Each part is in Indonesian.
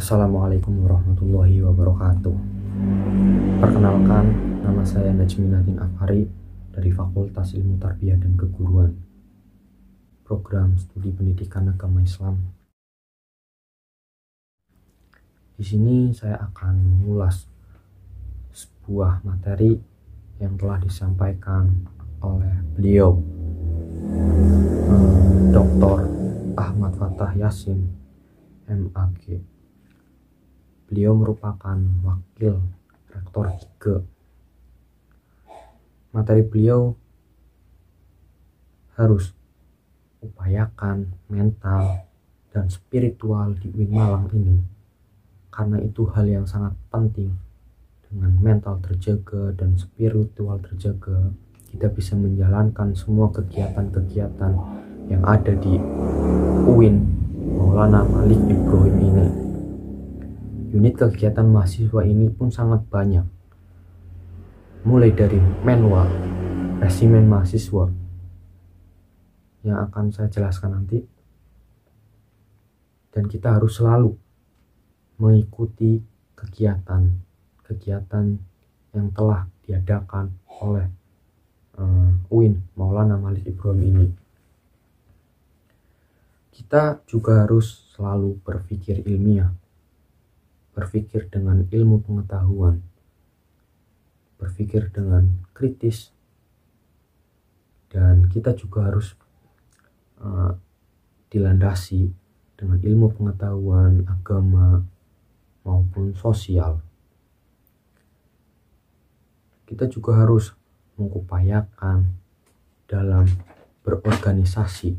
Assalamualaikum warahmatullahi wabarakatuh. Perkenalkan, nama saya Najmi Nadine Afhari dari Fakultas Ilmu Tarbiyah dan Keguruan, Program Studi Pendidikan Agama Islam. Di sini saya akan mengulas sebuah materi yang telah disampaikan oleh beliau, Dr. Ahmad Fathah Yasin, MAG. Beliau merupakan wakil rektor 3. Materi beliau harus upayakan mental dan spiritual di UIN Malang ini, karena itu hal yang sangat penting. Dengan mental terjaga dan spiritual terjaga, kita bisa menjalankan semua kegiatan-kegiatan yang ada di UIN Maulana Malik Ibrahim ini. Unit kegiatan mahasiswa ini pun sangat banyak, mulai dari menwa, resimen mahasiswa yang akan saya jelaskan nanti, dan kita harus selalu mengikuti kegiatan yang telah diadakan oleh UIN Maulana Malik Ibrahim ini. Kita juga harus selalu berpikir ilmiah, berpikir dengan ilmu pengetahuan, berpikir dengan kritis, dan kita juga harus dilandasi dengan ilmu pengetahuan agama maupun sosial. Kita juga harus mengupayakan dalam berorganisasi,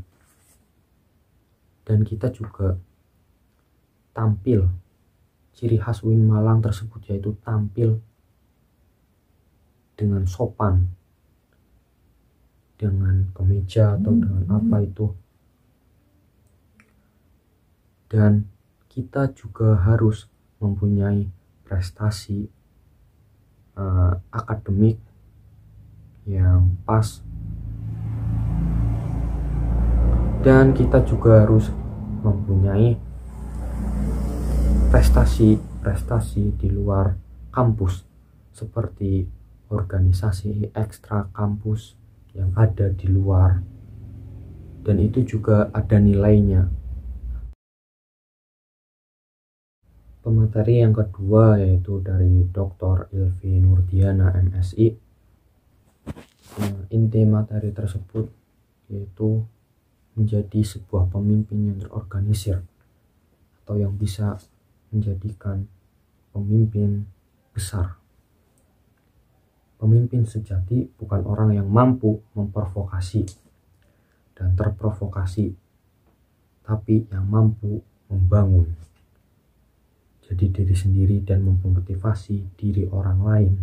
dan kita juga tampil. Ciri khas UIN Malang tersebut yaitu tampil dengan sopan, dengan kemeja atau dengan apa itu. Dan kita juga harus mempunyai prestasi akademik yang pas, dan kita juga harus mempunyai prestasi di luar kampus, seperti organisasi ekstra kampus yang ada di luar, dan itu juga ada nilainya. Pemateri yang kedua yaitu dari Dr. Ilvi Nurdiana, MSI. Inti materi tersebut yaitu menjadi sebuah pemimpin yang terorganisir, atau yang bisa menjadikan pemimpin besar. Pemimpin sejati bukan orang yang mampu memprovokasi dan terprovokasi, tapi yang mampu membangun jadi diri sendiri dan memotivasi diri orang lain.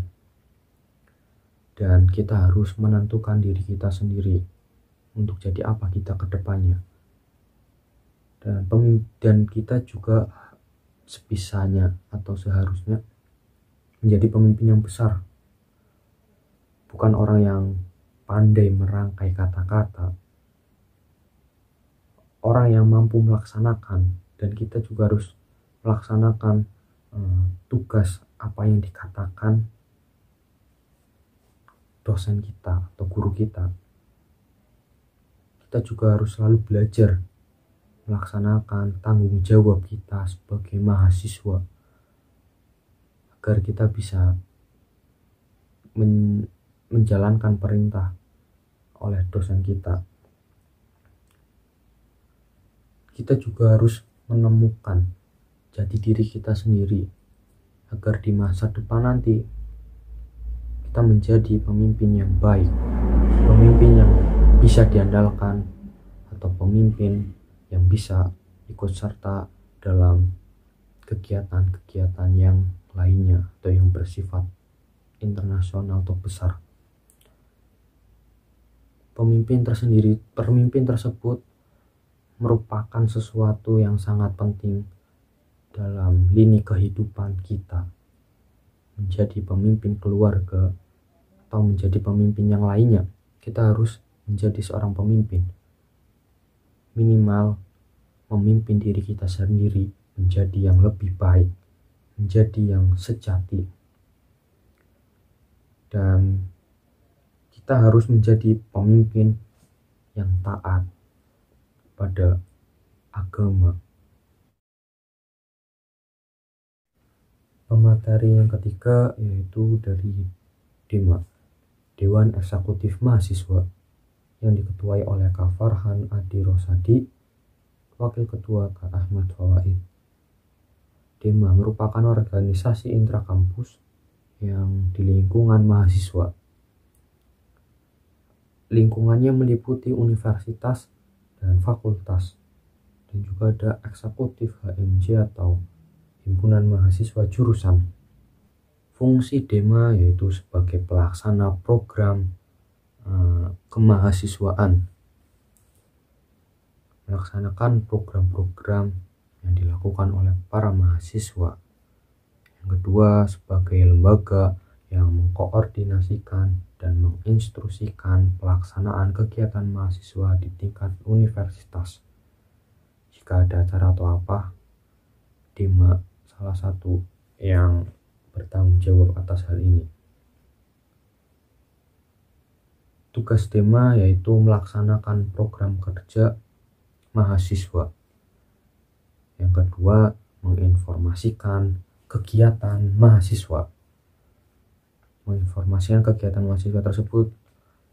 Dan kita harus menentukan diri kita sendiri untuk jadi apa kita ke depannya. Dan kita juga sebisanya atau seharusnya menjadi pemimpin yang besar, bukan orang yang pandai merangkai kata-kata, orang yang mampu melaksanakan. Dan kita juga harus melaksanakan tugas apa yang dikatakan dosen kita atau guru kita. Kita juga harus selalu belajar melaksanakan tanggung jawab kita sebagai mahasiswa, agar kita bisa menjalankan perintah oleh dosen kita. Kita juga harus menemukan jati diri kita sendiri, agar di masa depan nanti kita menjadi pemimpin yang baik, pemimpin yang bisa diandalkan, atau pemimpin yang bisa ikut serta dalam kegiatan-kegiatan yang lainnya atau yang bersifat internasional atau besar. Pemimpin tersebut merupakan sesuatu yang sangat penting dalam lini kehidupan kita. Menjadi pemimpin keluarga atau menjadi pemimpin yang lainnya, kita harus menjadi seorang pemimpin. Minimal memimpin diri kita sendiri menjadi yang lebih baik, menjadi yang sejati. Dan kita harus menjadi pemimpin yang taat pada agama. Pemateri yang ketiga yaitu dari DEMA, Dewan Eksekutif Mahasiswa, yang diketuai oleh Kak Farhan Adi Rosadi, Wakil Ketua Kak Ahmad Fawaid. DEMA merupakan organisasi intrakampus yang di lingkungan mahasiswa. Lingkungannya meliputi universitas dan fakultas, dan juga ada eksekutif HMJ atau Himpunan Mahasiswa Jurusan. Fungsi DEMA yaitu sebagai pelaksana program kemahasiswaan, melaksanakan program-program yang dilakukan oleh para mahasiswa. Yang kedua, sebagai lembaga yang mengkoordinasikan dan menginstruksikan pelaksanaan kegiatan mahasiswa di tingkat universitas. Jika ada acara atau apa, DEMA salah satu yang bertanggung jawab atas hal ini. Tugas DEMA yaitu melaksanakan program kerja mahasiswa. Yang kedua, menginformasikan kegiatan mahasiswa. Menginformasikan kegiatan mahasiswa tersebut,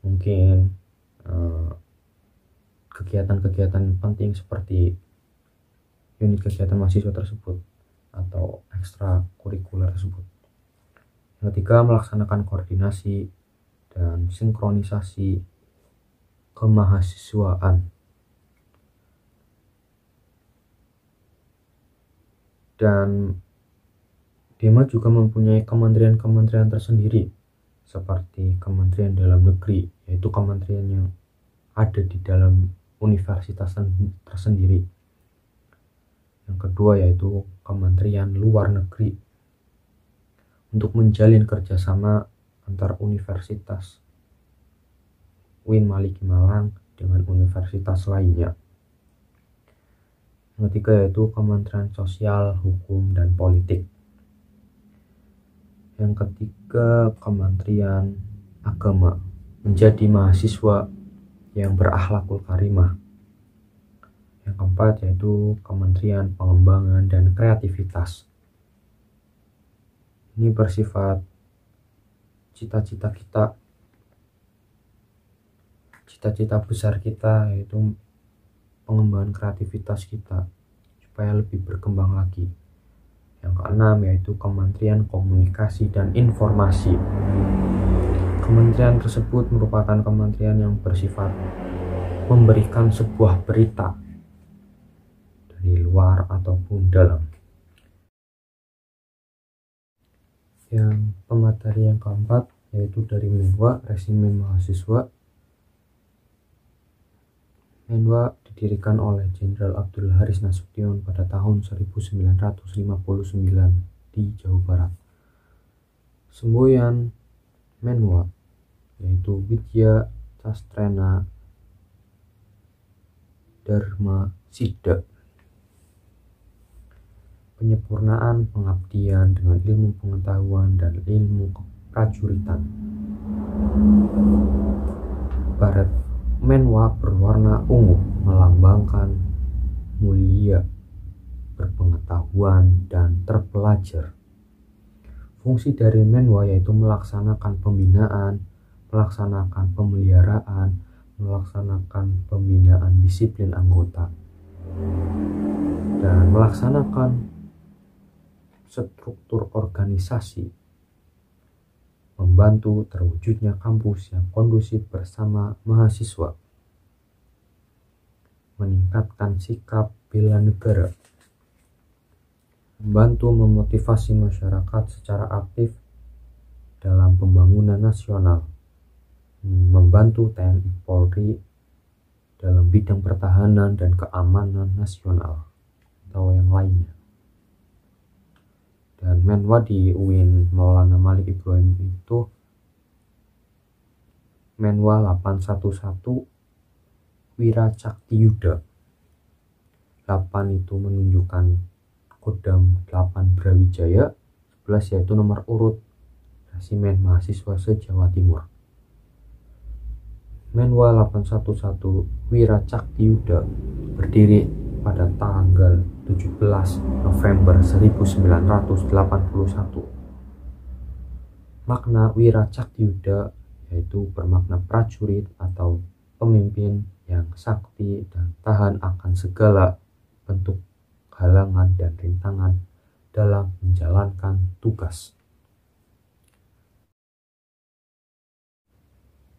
mungkin kegiatan-kegiatan penting seperti unit kegiatan mahasiswa tersebut atau ekstrakurikuler tersebut. Yang ketiga, melaksanakan koordinasi dan sinkronisasi kemahasiswaan. Dan DEMA juga mempunyai kementerian-kementerian tersendiri seperti Kementerian Dalam Negeri, yaitu kementerian yang ada di dalam universitas tersendiri. Yang kedua yaitu Kementerian Luar Negeri, untuk menjalin kerjasama antar universitas UIN Maliki Malang dengan universitas lainnya. Yang ketiga yaitu Kementerian Sosial, Hukum, dan Politik. Yang ketiga, Kementerian Agama, menjadi mahasiswa yang berakhlakul karimah. Yang keempat yaitu Kementerian Pengembangan dan Kreativitas. Ini bersifat cita-cita besar kita, yaitu pengembangan kreativitas kita supaya lebih berkembang lagi. Yang keenam yaitu Kementerian Komunikasi dan Informasi. Kementerian tersebut merupakan kementerian yang bersifat memberikan sebuah berita dari luar ataupun dalam. Yang pemateri yang keempat yaitu dari Menwa, Resimen Mahasiswa. Menwa didirikan oleh Jenderal Abdul Haris Nasution pada tahun 1959 di Jawa Barat. Semboyan Menwa yaitu Widya Castrena Dharma Sidha. Penyempurnaan pengabdian dengan ilmu pengetahuan dan ilmu keprajuritan. Baret Menwa berwarna ungu melambangkan mulia, berpengetahuan, dan terpelajar. Fungsi dari Menwa yaitu melaksanakan pembinaan, melaksanakan pemeliharaan, melaksanakan pembinaan disiplin anggota, dan melaksanakan struktur organisasi, membantu terwujudnya kampus yang kondusif bersama mahasiswa, meningkatkan sikap bela negara, membantu memotivasi masyarakat secara aktif dalam pembangunan nasional, membantu TNI Polri dalam bidang pertahanan dan keamanan nasional atau yang lainnya. Dan Menwa di UIN Maulana Malik Ibrahim itu Menwa 811 Wiracaktiyuda. 8 itu menunjukkan Kodam 8 Brawijaya, 11 yaitu nomor urut resimen mahasiswa se-Jawa Timur. Menwa 811 Wira Cakti Yuda berdiri pada tanggal 17 November 1981. Makna Wira Cakti Yuda yaitu bermakna prajurit atau pemimpin yang sakti dan tahan akan segala bentuk halangan dan rintangan dalam menjalankan tugas.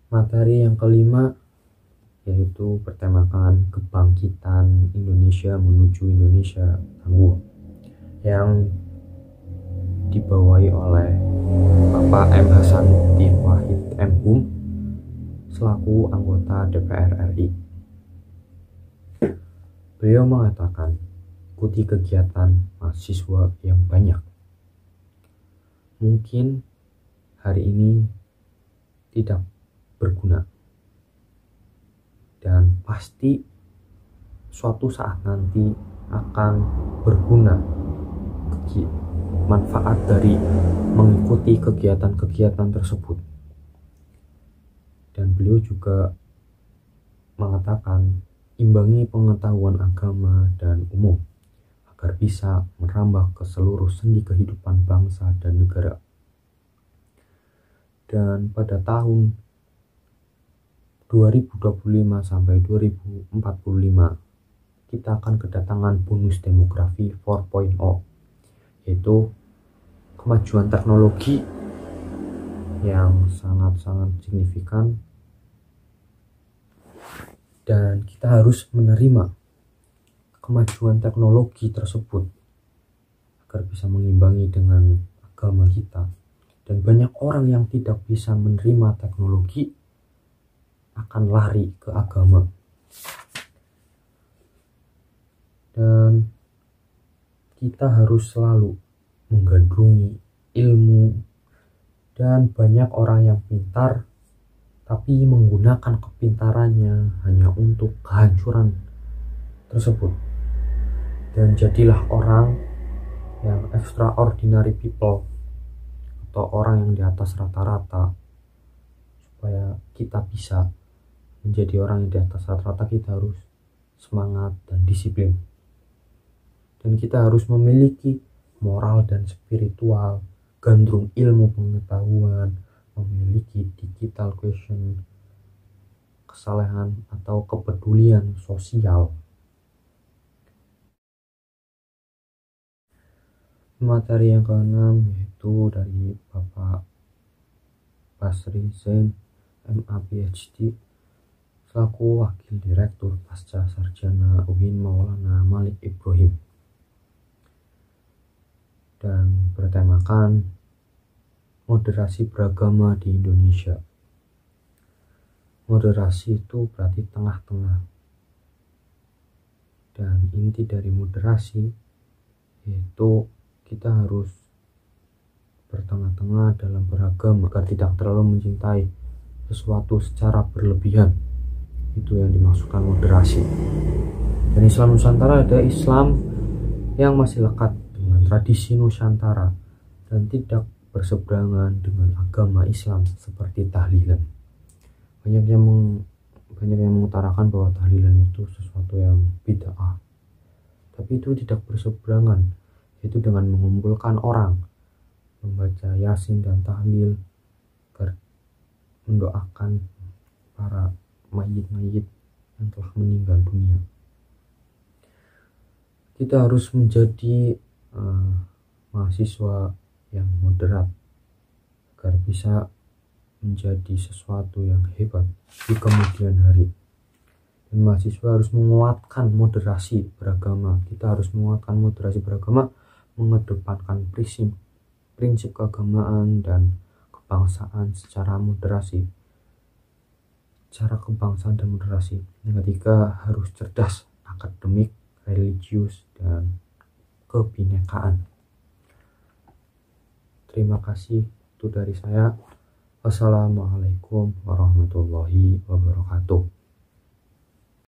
Materi yang kelima yaitu bertemakan kebangkitan Indonesia menuju Indonesia tangguh, yang dibawahi oleh Bapak M. Hasanuddin Wahid M.Hum selaku anggota DPR RI. Beliau mengatakan, ikuti kegiatan mahasiswa yang banyak. Mungkin hari ini tidak berguna, dan pasti suatu saat nanti akan berguna manfaat dari mengikuti kegiatan-kegiatan tersebut. Dan beliau juga mengatakan, imbangi pengetahuan agama dan umum agar bisa merambah ke seluruh sendi kehidupan bangsa dan negara. Dan pada tahun 2025 sampai 2045 kita akan kedatangan bonus demografi 4.0, yaitu kemajuan teknologi yang sangat-sangat signifikan, dan kita harus menerima kemajuan teknologi tersebut agar bisa mengimbangi dengan agama kita. Dan banyak orang yang tidak bisa menerima teknologi akan lari ke agama. Dan kita harus selalu menggandrungi ilmu, dan banyak orang yang pintar tapi menggunakan kepintarannya hanya untuk kehancuran tersebut. Dan jadilah orang yang extraordinary people atau orang yang di atas rata-rata. Supaya kita bisa menjadi orang yang di atas rata-rata, kita harus semangat dan disiplin. Dan kita harus memiliki moral dan spiritual, gandrung ilmu pengetahuan, memiliki digital quotient, kesalehan atau kepedulian sosial. Materi yang keenam yaitu dari Bapak Basri Zain MA PhD selaku Wakil Direktur Pasca Sarjana UIN Maulana Malik Ibrahim, dan bertemakan moderasi beragama di Indonesia. Moderasi itu berarti tengah-tengah, dan inti dari moderasi yaitu kita harus bertengah-tengah dalam beragama agar tidak terlalu mencintai sesuatu secara berlebihan. Itu yang dimaksudkan moderasi. Dan Islam Nusantara ada Islam yang masih lekat dengan tradisi Nusantara dan tidak berseberangan dengan agama Islam seperti tahlilan. Banyak yang mengutarakan bahwa tahlilan itu sesuatu yang bid'ah, tapi itu tidak berseberangan, yaitu dengan mengumpulkan orang membaca Yasin dan tahlil agar mendoakan para mayit-mayit yang telah meninggal dunia. Kita harus menjadi mahasiswa yang moderat agar bisa menjadi sesuatu yang hebat di kemudian hari. Dan mahasiswa harus menguatkan moderasi beragama. Kita harus menguatkan moderasi beragama, mengedepankan prinsip keagamaan dan kebangsaan secara moderasi. Cara kebangsaan dan moderasi. Yang ketiga, harus cerdas, akademik, religius, dan kebinekaan. Terima kasih, itu dari saya. Wassalamualaikum warahmatullahi wabarakatuh.